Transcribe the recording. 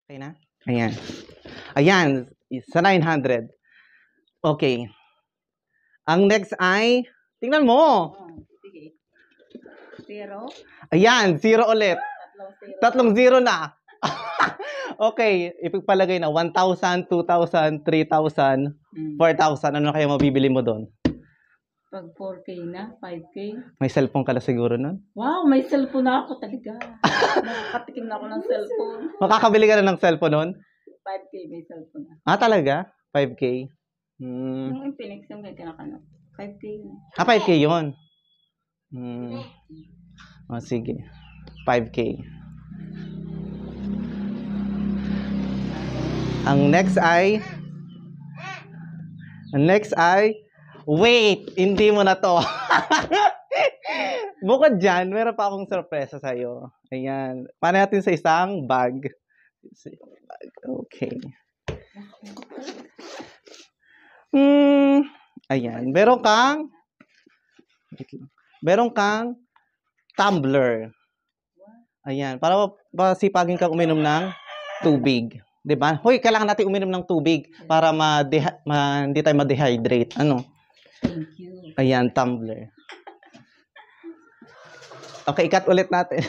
Okay na? Ayan. Ayan. Sa 900. Okay. Ang next ay, tingnan mo. Sige. 0. Ayan, 0 ulit. Tatlong 0. Tatlong 0 na. Okay, ipagpalagay na 1,000, 2,000, 3,000, 4,000. Ano kaya mabibili mo doon? Pag 4K na, 5K. May cellphone ka na siguro nun? Wow, may cellphone na ako talaga. Nakakatikim na ako ng cellphone. Makakabili ka na ng cellphone nun? 5K may cellphone na. Ah, talaga? 5K? Hmm. Yung Infinix yung kay kinakano. 5K na. Ah, 5K yun. Oh, sige. 5K. Ang next ay, wait, hindi mo na to. Bukod dyan, meron pa akong sorpresa sa'yo. Ayan. Paano natin sa isang bag? Okay. Ayan. Meron kang tumbler. Ayan. Para pasipagin kang uminom ng tubig. Diba? Hoy, kailangan natin uminom ng tubig para hindi tayo ma-dehydrate. Ano? Thank you. Ayan, tumbler. Okay, ikat ulit natin.